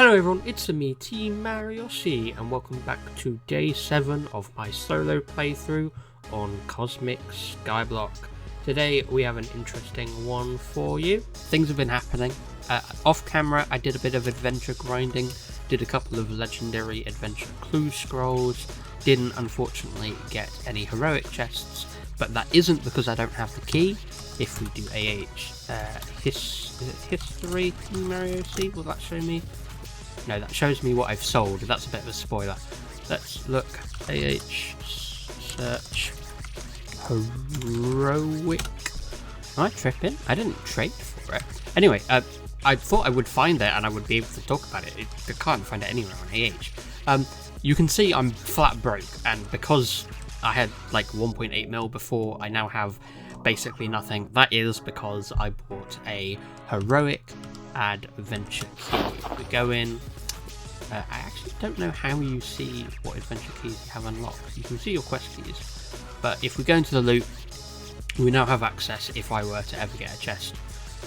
Hello everyone, it's me, Team Mario C, and welcome back to day 7 of my solo playthrough on Cosmic Skyblock. Today we have an interesting one for you. Things have been happening. Off camera I did a bit of adventure grinding, did a couple of legendary adventure clue scrolls, didn't unfortunately get any heroic chests, but that isn't because I don't have the key. If we do history, Team Mario C, will that show me? No, that shows me what I've sold. That's a bit of a spoiler. Let's look. Search heroic. Am I tripping? I didn't trade for it. Anyway, I thought I would find it and I would be able to talk about it. I can't find it anywhere on AH. You can see I'm flat broke, and because I had like 1.8 mil before, I now have basically nothing. That is because I bought a heroic adventure key. We go in. I actually don't know how you see what adventure keys you have unlocked. You can see your quest keys, but if we go into the loot, we now have access, if I were to ever get a chest,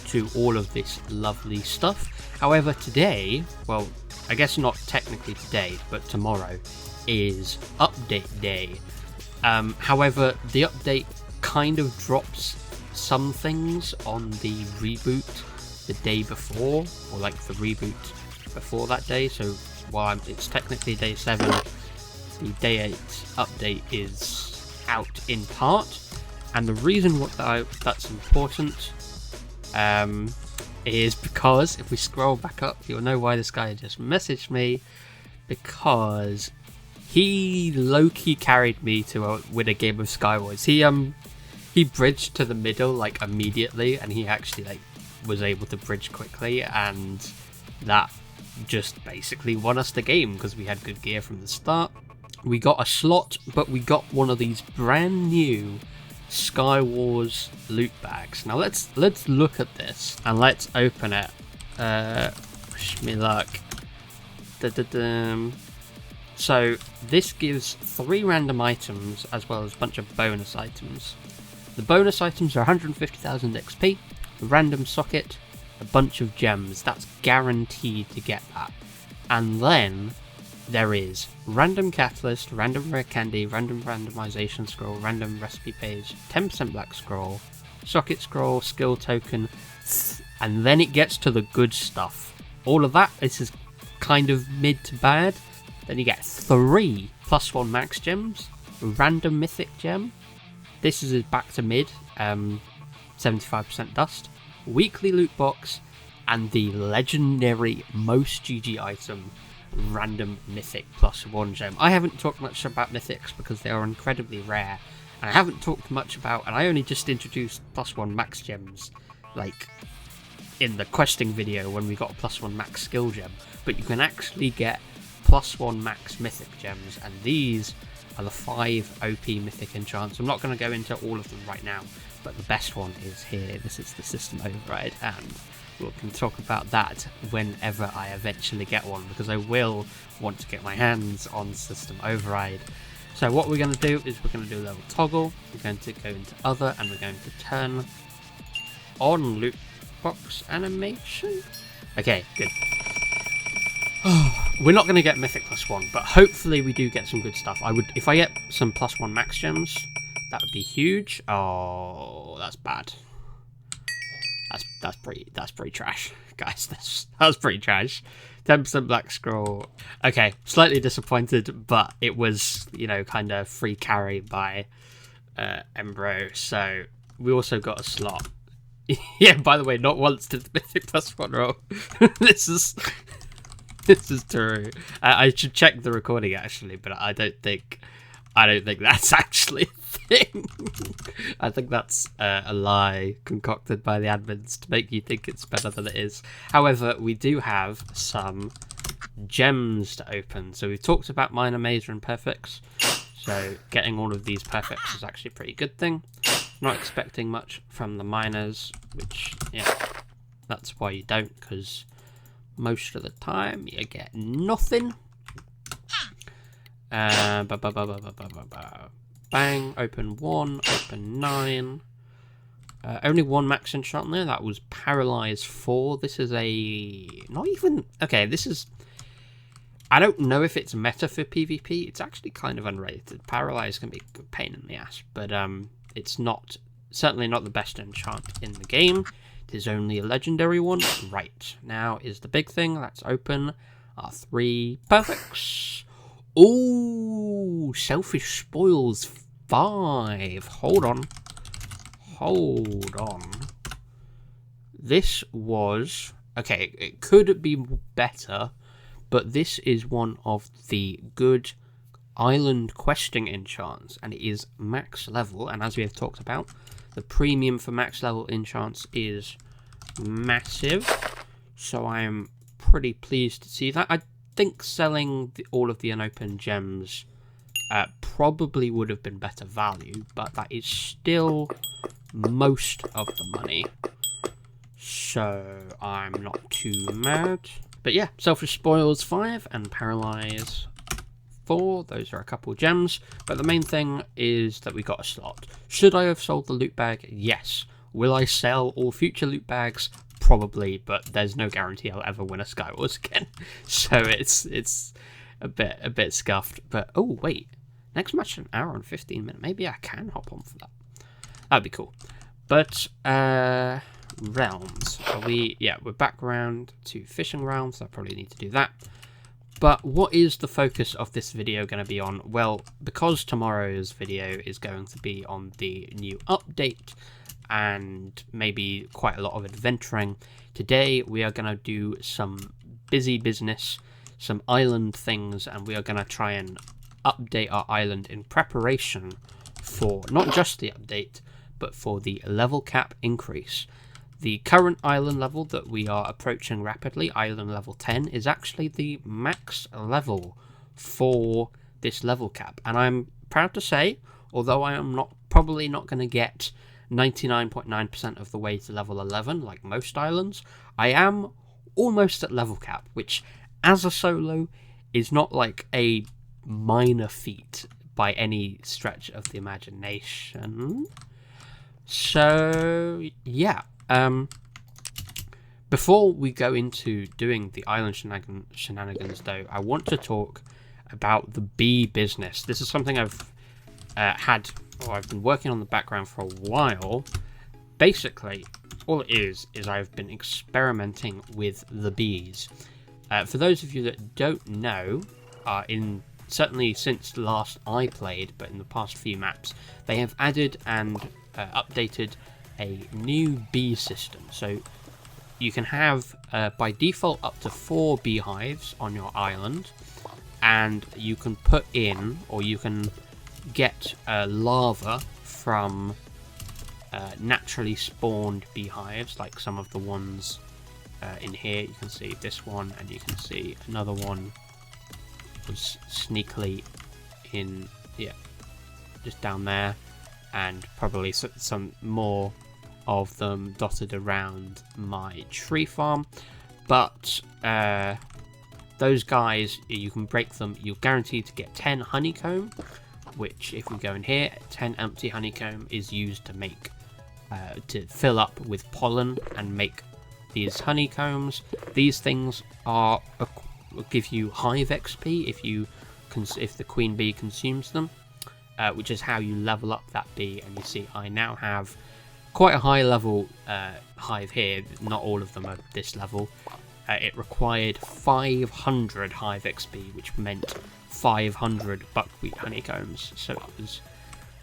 to all of this lovely stuff. However, today, well, I guess not technically today, but tomorrow is update day. However, the update kind of drops some things on the reboot the day before, or like the reboot before that day. So while it's technically day 7, the day 8 update is out in part, and the reason that's important is because if we scroll back up, you'll know why this guy just messaged me, because he low-key carried me to win a game of Skywars. He bridged to the middle like immediately, and he actually like was able to bridge quickly, and that just basically won us the game because we had good gear from the start. We got a slot, but we got one of these brand new Skywars loot bags. Now let's look at this and let's open it. Wish me luck. So this gives 3 random items as well as a bunch of bonus items. The bonus items are 150,000 XP, a random socket, a bunch of gems. That's guaranteed to get that. And then there is random catalyst, random rare candy, random randomization scroll, random recipe page, 10% black scroll, socket scroll, skill token, and then it gets to the good stuff. All of that, this is kind of mid to bad. Then you get 3 +1 max gems, random mythic gem. This is back to mid, 75% dust, weekly loot box, and the legendary most GG item, random mythic +1 gem. I haven't talked much about mythics because they are incredibly rare, and I haven't talked much about, and I only just introduced +1 max gems like in the questing video when we got +1 max skill gem, but you can actually get +1 max mythic gems, and these are the 5 OP mythic enchants. I'm not going to go into all of them right now, but the best one is here. This is the system override, and we can talk about that whenever I eventually get one, because I will want to get my hands on system override. So what we're going to do is we're going to do a little toggle. We're going to go into other, and we're going to turn on loot box animation. Okay, good. We're not going to get mythic +1, but hopefully we do get some good stuff. If I get some +1 max gems, that would be huge. Oh, that's bad. That's pretty trash, guys. That was pretty trash. 10% black scroll. Okay, slightly disappointed, but it was, kind of free carry by Embro. So we also got a slot. Yeah, by the way, not once did the mythic +1 roll. This is true. I should check the recording actually, but I don't think that's actually a thing. I think that's a lie concocted by the admins to make you think it's better than it is. However, we do have some gems to open. So we've talked about minor, major, and perfects. So getting all of these perfects is actually a pretty good thing. Not expecting much from the minors, which, yeah, that's why you don't, because most of the time you get nothing. Bang, open 1, open 9, Only one max enchant there. That was Paralyze 4. This is a... Not even... Okay, this is... I don't know if it's meta for PvP. It's actually kind of unrated. Paralyze can be a pain in the ass, but it's not... Certainly not the best enchant in the game. It is only a legendary one. Right, now is the big thing. Let's open our 3 perfects. Ooh, Selfish Spoils 5. Hold on. Hold on. This was... Okay, it could be better, but this is one of the good island questing enchants, and it is max level, and as we have talked about, the premium for max level enchants is massive, so I am pretty pleased to see that. I think selling all of the unopened gems probably would have been better value, but that is still most of the money, so I'm not too mad. But yeah, Selfish Spoils 5 and Paralyze 4, those are a couple gems, but the main thing is that we got a slot. Should I have sold the loot bag? Yes. Will I sell all future loot bags? Probably, but there's no guarantee I'll ever win a Skywars again, so it's a bit scuffed. But oh wait, next match an hour and 15 minutes. Maybe I can hop on for that. That'd be cool. But realms. We're back around to fishing realms. I probably need to do that. But what is the focus of this video going to be on? Well, because tomorrow's video is going to be on the new update and maybe quite a lot of adventuring, today we are going to do some busy business, some island things, and we are going to try and update our island in preparation for not just the update, but for the level cap increase. The current island level that we are approaching rapidly, island level 10, is actually the max level for this level cap. And I'm proud to say, although I am probably not going to get 99.9% of the way to level 11 like most islands, I am almost at level cap, which as a solo is not like a minor feat by any stretch of the imagination. So yeah, before we go into doing the island shenanigans though, I want to talk about the bee business. This is something I've I've been working on the background for a while. Basically, all it is I've been experimenting with the bees. For those of you that don't know, certainly since last I played, but in the past few maps, they have added and updated a new bee system. So you can have, by default, up to 4 beehives on your island, and you can put in, or you can get larvae from naturally spawned beehives, like some of the ones in here. You can see this one, and you can see another one was sneakily in, just down there, and probably some more of them dotted around my tree farm. But those guys, you can break them. You're guaranteed to get 10 honeycomb, which if we go in here, 10 empty honeycomb is used to make to fill up with pollen and make these honeycombs. These things will give you hive XP if the queen bee consumes them, which is how you level up that bee. And you see I now have quite a high level hive here. Not all of them are this level. It required 500 hive XP, which meant 500 buckwheat honeycombs, so it was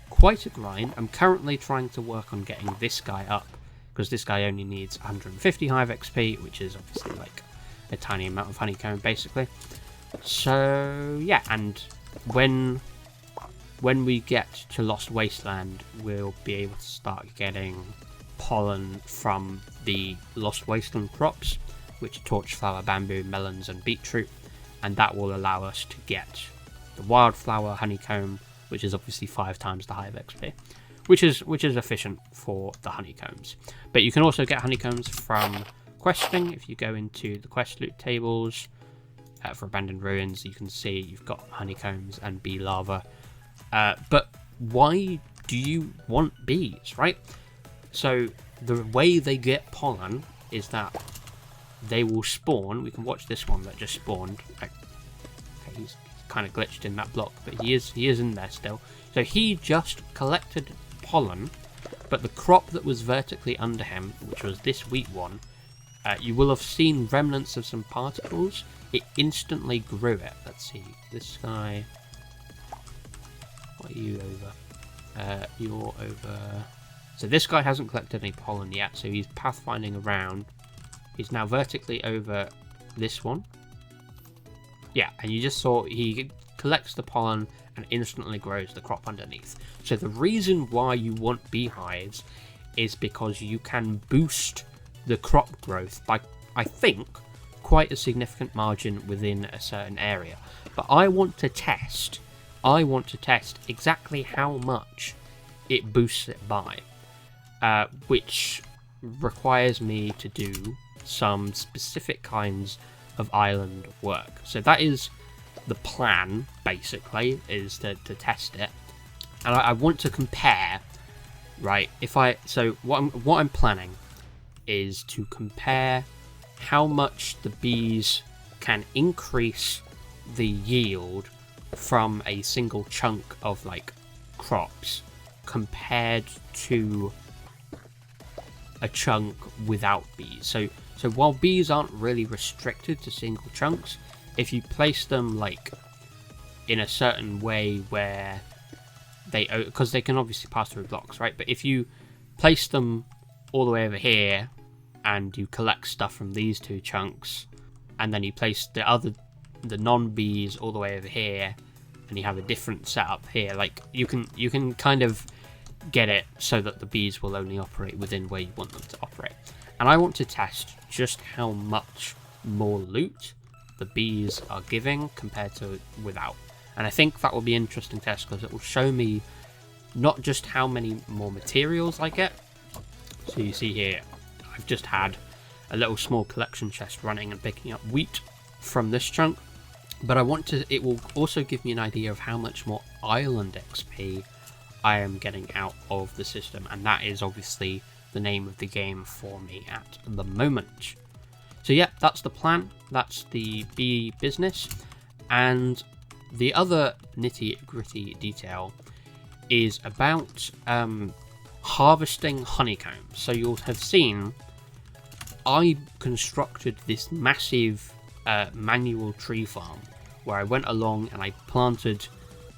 quite a grind. I'm currently trying to work on getting this guy up, because this guy only needs 150 hive XP, which is obviously like a tiny amount of honeycomb basically. So yeah, and when we get to Lost Wasteland, we'll be able to start getting pollen from the Lost Wasteland crops, which are torchflower, bamboo, melons and beetroot, and that will allow us to get the wildflower honeycomb, which is obviously 5 times the hive XP, which is efficient for the honeycombs. But you can also get honeycombs from questing. If you go into the quest loot tables for abandoned ruins, you can see you've got honeycombs and bee larvae. But why do you want bees, right? So the way they get pollen is that they will spawn. We can watch this one that just spawned. Okay, he's kind of glitched in that block, but he is in there still. So he just collected pollen, but the crop that was vertically under him, which was this wheat one, you will have seen remnants of some particles. It instantly grew it. Let's see, this guy. What are you over? You're over. So this guy hasn't collected any pollen yet, so he's pathfinding around. He's now vertically over this one. Yeah, and you just saw he collects the pollen and instantly grows the crop underneath. So the reason why you want beehives is because you can boost the crop growth by, I think, quite a significant margin within a certain area. But I want to test exactly how much it boosts it by, which requires me to do some specific kinds of island work. So that is the plan, basically, is to test it. And I want to compare, right? So what I'm planning is to compare how much the bees can increase the yield from a single chunk of like crops compared to a chunk without bees. So while bees aren't really restricted to single chunks, if you place them like in a certain way where because they can obviously pass through blocks, right? But if you place them all the way over here and you collect stuff from these two chunks, and then you place the non-bees all the way over here, and you have a different setup here, like you can kind of get it so that the bees will only operate within where you want them to operate. And I want to test just how much more loot the bees are giving compared to without. And I think that will be an interesting test because it will show me not just how many more materials I get. So you see here, I've just had a little small collection chest running and picking up wheat from this chunk, but it will also give me an idea of how much more island XP I am getting out of the system, and that is obviously the name of the game for me at the moment. So yeah, that's the plan, that's the bee business, and the other nitty-gritty detail is about harvesting honeycomb. So you'll have seen I constructed this massive manual tree farm where I went along and I planted,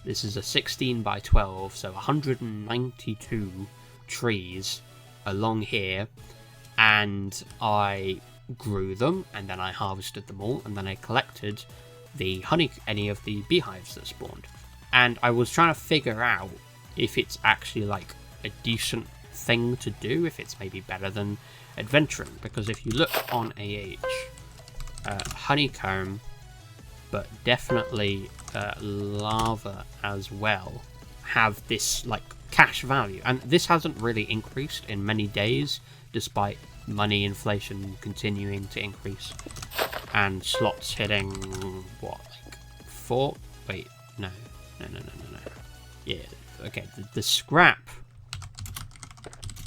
this is a 16 by 12, so 192 trees along here, and I grew them, and then I harvested them all, and then I collected any of the beehives that spawned. And I was trying to figure out if it's actually like a decent thing to do, if it's maybe better than adventuring, because if you look on honeycomb, but definitely lava as well, have this like cash value, and this hasn't really increased in many days despite money inflation continuing to increase and slots hitting what, like 4? Wait, no. Yeah, okay, the scrap,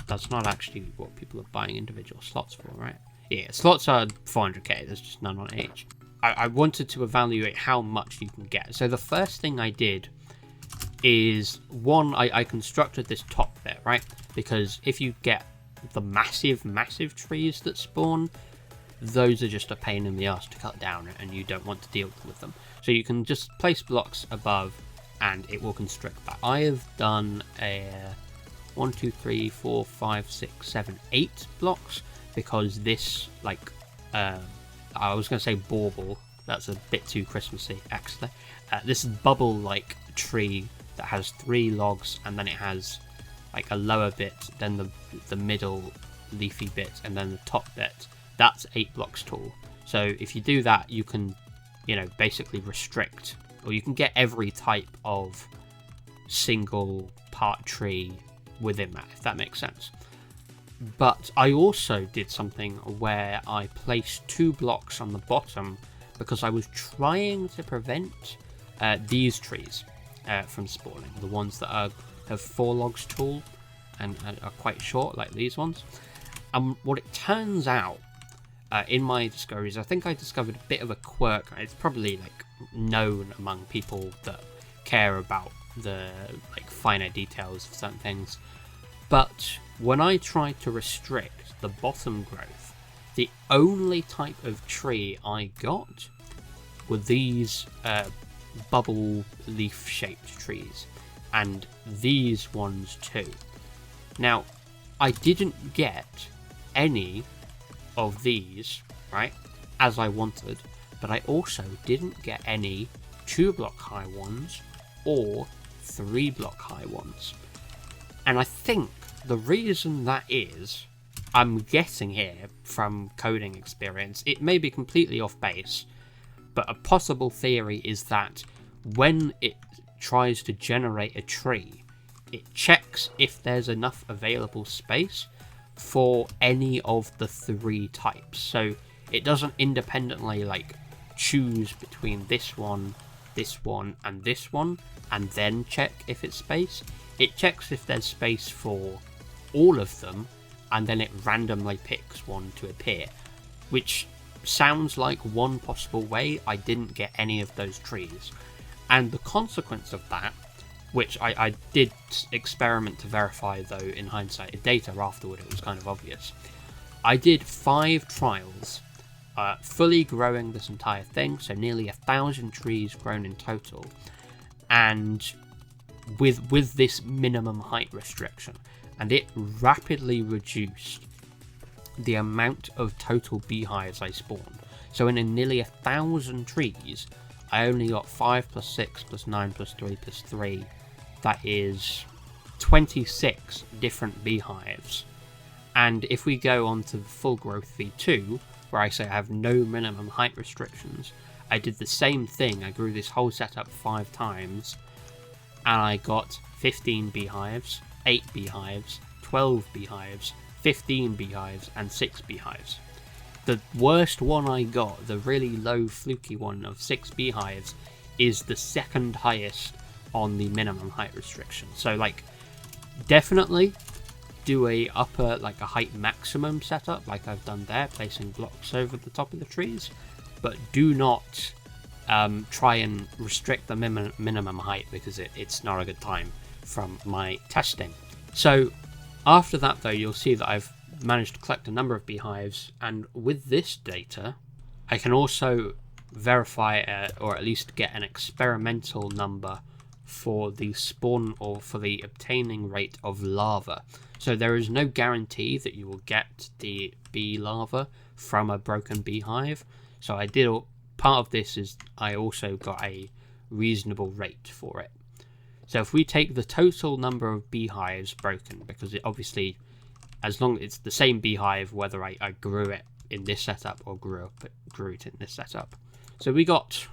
that's not actually what people are buying individual slots for, right? Yeah, slots are 400k, there's just none on H. I wanted to evaluate how much you can get. So the first thing I did is, one, I constructed this top bit, right? Because if you get the massive trees that spawn, those are just a pain in the ass to cut down, and you don't want to deal with them. So you can just place blocks above and it will constrict that. I have done a 1, 2, 3, 4, 5, 6, 7, 8 blocks, because this, like, I was going to say bauble, that's a bit too Christmassy actually. This bubble-like tree that has 3 logs, and then it has like a lower bit, then the middle leafy bit, and then the top bit. That's 8 blocks tall. So if you do that, you can, basically restrict, or you can get every type of single part tree within that, if that makes sense. But I also did something where I placed 2 blocks on the bottom because I was trying to prevent these trees from spawning, the ones that have 4 logs tall. and are quite short, like these ones. And what it turns out, in my discoveries, I think I discovered a bit of a quirk. It's probably like known among people that care about the like finer details of certain things. But when I tried to restrict the bottom growth, the only type of tree I got were these bubble leaf shaped trees, and these ones too. Now, I didn't get any of these, right, as I wanted, but I also didn't get any 2-block high ones or 3-block high ones. And I think the reason that is, I'm guessing here from coding experience, it may be completely off base, but a possible theory is that when it tries to generate a tree, it checks if there's enough available space for any of the 3 types. So it doesn't independently like choose between this one, and this one, and then check if it's space. It checks if there's space for all of them, and then it randomly picks one to appear, which sounds like one possible way I didn't get any of those trees. And the consequence of that, which I did experiment to verify though in hindsight, in data afterward it was kind of obvious. I did 5 trials, fully growing this entire thing, so nearly 1,000 trees grown in total, and with this minimum height restriction, and it rapidly reduced the amount of total beehives I spawned. So in nearly 1,000 trees, I only got 5 plus 6 plus 9 plus 3 plus 3. That is 26 different beehives. And if we go on to the full growth v2, where I say I have no minimum height restrictions, I did the same thing. I grew this whole setup 5 times, and I got 15 beehives, 8 beehives, 12 beehives, 15 beehives, and 6 beehives. The worst one I got, the really low fluky one of 6 beehives, is the second highest on the minimum height restriction. So like, definitely do a upper, like a height maximum setup like I've done there, placing blocks over the top of the trees, but do not try and restrict the minimum height, because it's not a good time from my testing. So after that though, you'll see that I've managed to collect a number of beehives, and with this data I can also verify or at least get an experimental number for the spawn or for the obtaining rate of larva. So there is no guarantee that you will get the bee larva from a broken beehive. So I did, part of this is I also got a reasonable rate for it. So if we take the total number of beehives broken, because it obviously, as long as it's the same beehive whether I grew it in this setup or grew it in this setup. So we got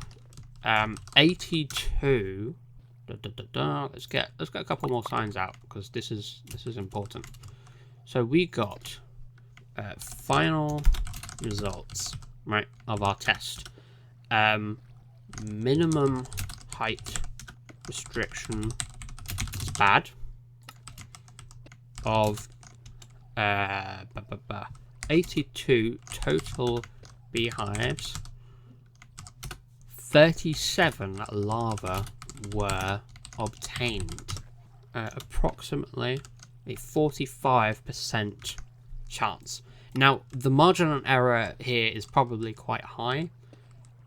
82. Let's get a couple more signs out, because this is important. So we got final results, right, of our test. Minimum height restriction is bad of 82 total beehives. 37 larvae were obtained, approximately a 45% chance. Now the margin of error here is probably quite high.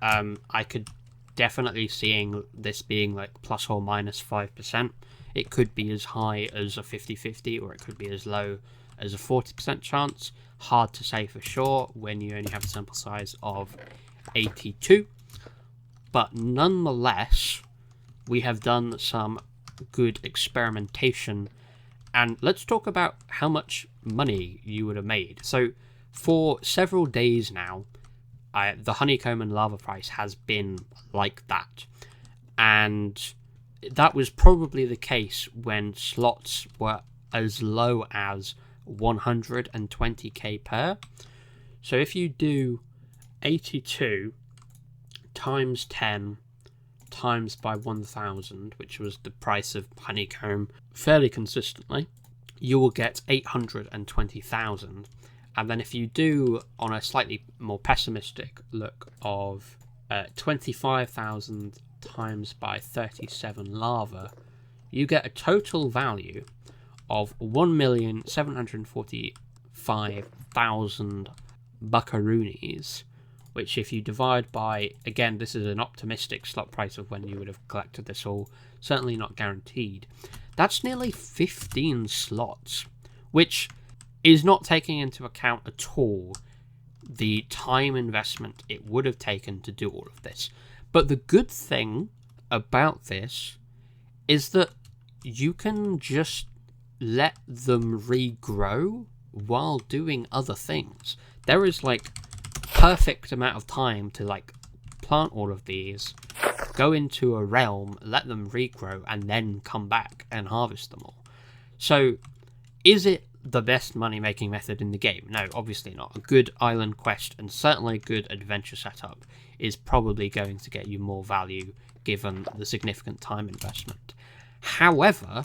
I could definitely seeing this being like plus or minus 5%. It could be as high as a 50-50, or it could be as low as a 40% chance. Hard to say for sure when you only have a sample size of 82. But nonetheless, we have done some good experimentation, and let's talk about how much money you would have made. So for several days now, the honeycomb and lava price has been like that, and that was probably the case when slots were as low as 120k per. So if you do 82 times 10 times by 1000, which was the price of honeycomb fairly consistently, you will get 820,000. And then if you do, on a slightly more pessimistic look, of 25,000 times by 37 lava, you get a total value of 1,745,000 buckaroonies, which if you divide by, again, this is an optimistic slot price of when you would have collected this all, certainly not guaranteed, that's nearly 15 slots, which is not taking into account at all the time investment it would have taken to do all of this. But the good thing about this is that you can just let them regrow while doing other things. There is like perfect amount of time to like plant all of these, go into a realm, let them regrow, and then come back and harvest them all. So is it the best money making method in the game? No, obviously not. A good island quest and certainly a good adventure setup is probably going to get you more value given the significant time investment. However,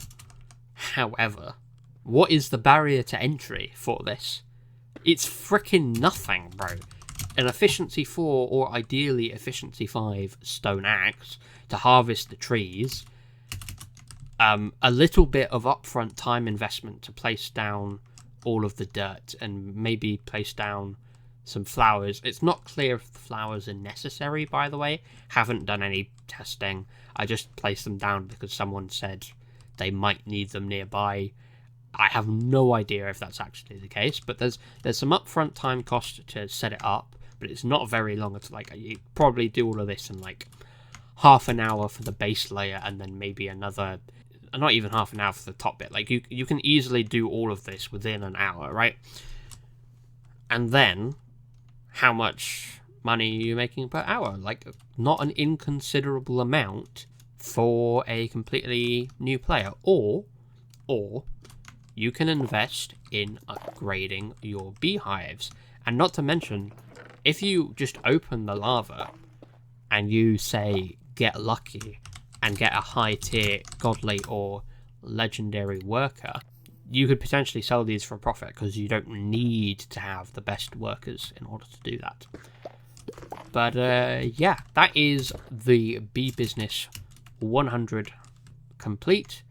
what is the barrier to entry for this? It's freaking nothing, bro. An efficiency 4 or ideally efficiency 5 stone axe to harvest the trees, a little bit of upfront time investment to place down all of the dirt and maybe place down some flowers. It's not clear if the flowers are necessary, by the way. Haven't done any testing. I just placed them down because someone said they might need them nearby. I have no idea if that's actually the case, but there's some upfront time cost to set it up, but it's not very long. It's like you probably do all of this in like half an hour for the base layer, and then maybe another, not even half an hour for the top bit. Like you can easily do all of this within an hour, right? And then how much money are you making per hour? Like not an inconsiderable amount for a completely new player. Or you can invest in upgrading your beehives. And not to mention, if you just open the lava and you say get lucky and get a high tier godly or legendary worker, you could potentially sell these for a profit because you don't need to have the best workers in order to do that. But yeah, that is the bee business 100 complete.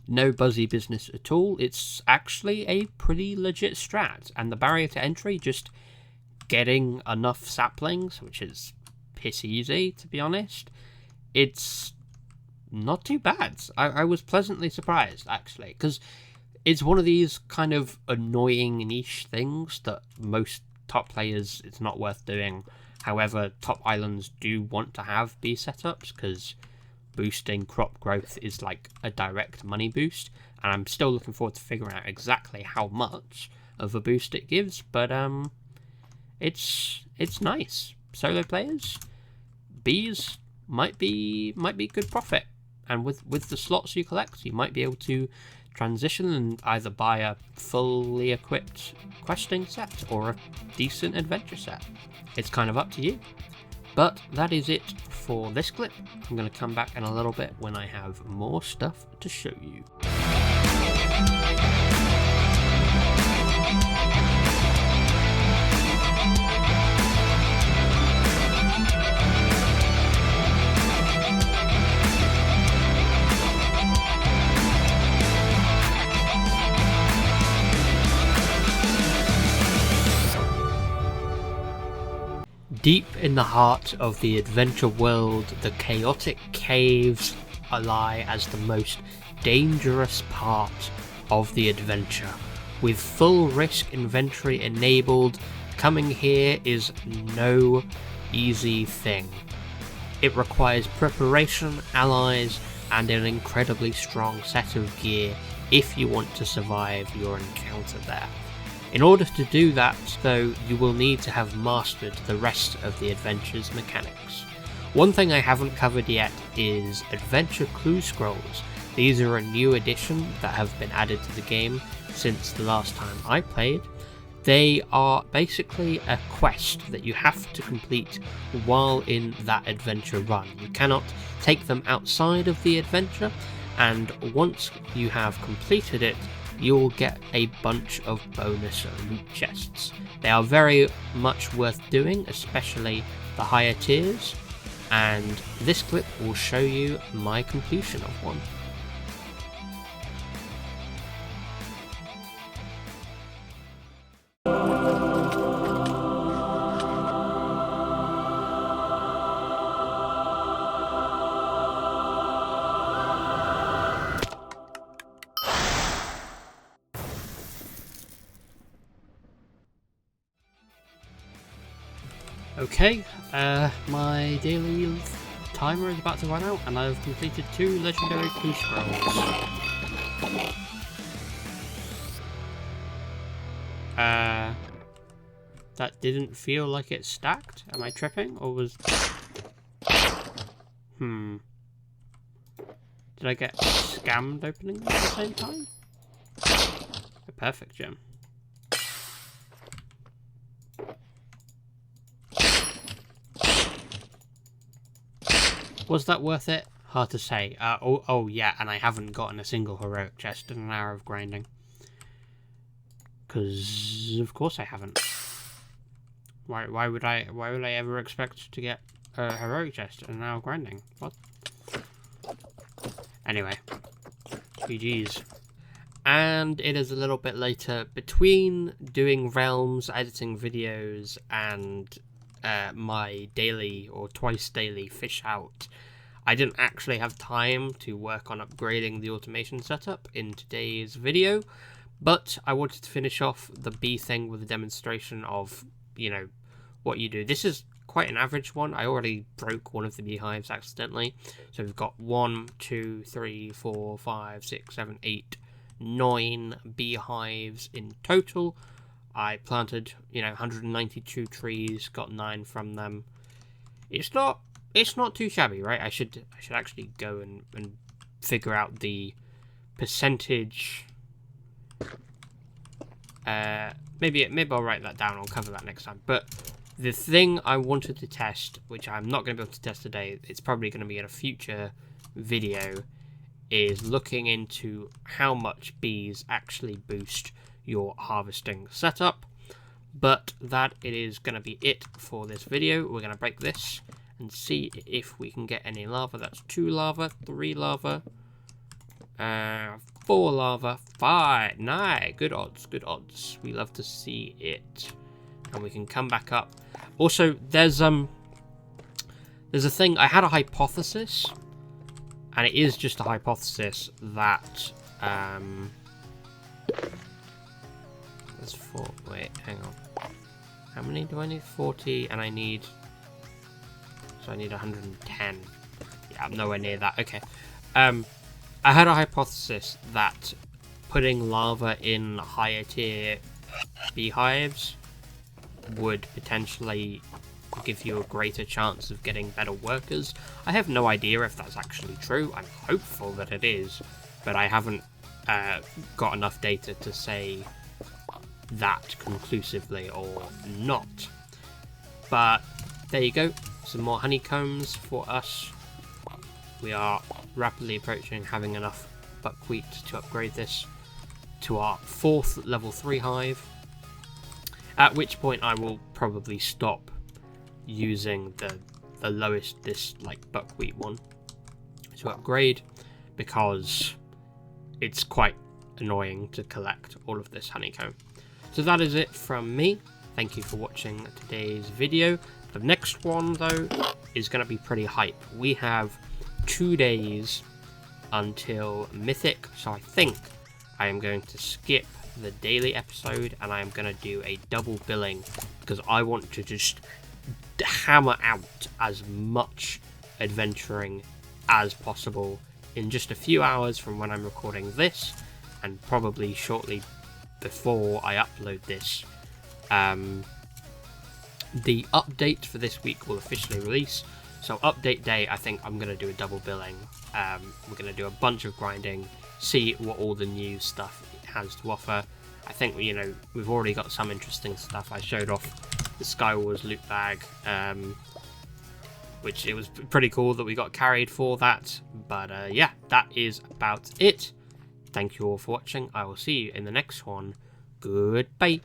No Buzzy business at all. It's actually a pretty legit strat, and the barrier to entry, just getting enough saplings, which is piss easy to be honest, it's not too bad. I was pleasantly surprised actually, because it's one of these kind of annoying niche things that most top players, it's not worth doing. However, top islands do want to have bee setups because boosting crop growth is like a direct money boost, and I'm still looking forward to figuring out exactly how much of a boost it gives. But it's nice. Solo players, bees might be good profit, and with the slots you collect, you might be able to transition and either buy a fully equipped questing set or a decent adventure set. It's kind of up to you. But that is it for this clip. I'm going to come back in a little bit when I have more stuff to show you. Deep in the heart of the adventure world, the chaotic caves lie as the most dangerous part of the adventure. With full risk inventory enabled, coming here is no easy thing. It requires preparation, allies, and an incredibly strong set of gear if you want to survive your encounter there. In order to do that, though, you will need to have mastered the rest of the adventure's mechanics. One thing I haven't covered yet is adventure clue scrolls. These are a new addition that have been added to the game since the last time I played. They are basically a quest that you have to complete while in that adventure run. You cannot take them outside of the adventure, and once you have completed it, you'll get a bunch of bonus loot chests. They are very much worth doing, especially the higher tiers, and this clip will show you my completion of one. Okay, my daily timer is about to run out, and I've completed 2 legendary key scrolls. That didn't feel like it stacked? Am I tripping, or was... Did I get scammed opening them at the same time? A perfect gem. Was that worth it? Hard to say. Oh yeah, and I haven't gotten a single heroic chest in an hour of grinding. Because of course I haven't. Why would I ever expect to get a heroic chest in an hour of grinding? What? Anyway, GG's. And it is a little bit later. Between doing realms, editing videos, and my daily or twice daily fish out, I didn't actually have time to work on upgrading the automation setup in today's video, but I wanted to finish off the bee thing with a demonstration of, you know, what you do. This is quite an average one. I already broke one of the beehives accidentally, so we've got 1, 2, 3, 4, 5, 6, 7, 8, 9 beehives in total. I planted, 192 trees, got 9 from them. It's not too shabby, right? I should actually go and figure out the percentage. Maybe I'll write that down. I'll cover that next time. But the thing I wanted to test, which I'm not going to be able to test today, it's probably going to be in a future video, is looking into how much bees actually boost your harvesting setup. But that it is going to be it for this video. We're going to break this and see if we can get any lava. That's 2 lava, 3 lava, 4 lava, 5, 9. Good odds, good odds. We love to see it. And we can come back up. Also, there's a thing. I had a hypothesis, and it is just a hypothesis that there's 4. Wait, hang on. How many do I need? 40, and I need 110. Yeah, I'm nowhere near that. Okay. I had a hypothesis that putting lava in higher tier beehives would potentially give you a greater chance of getting better workers. I have no idea if that's actually true. I'm hopeful that it is, but I haven't got enough data to say that conclusively or not. But there you go, some more honeycombs for us. We are rapidly approaching having enough buckwheat to upgrade this to our 4th level 3 hive, at which point I will probably stop using the lowest buckwheat one to upgrade, because it's quite annoying to collect all of this honeycomb. So that is it from me. Thank you for watching today's video. The next one, though, is going to be pretty hype. We have 2 days until Mythic, so I think I am going to skip the daily episode and I am going to do a double billing, because I want to just hammer out as much adventuring as possible in just a few hours from when I'm recording this, and probably shortly before I upload this. The update for this week will officially release, so update day I think I'm going to do a double billing. We're going to do a bunch of grinding, see what all the new stuff it has to offer. I think, we've already got some interesting stuff. I showed off the Skywars loot bag, which it was pretty cool that we got carried for that. But yeah, that is about it. thank you all for watching. I will see you in the next one. Goodbye.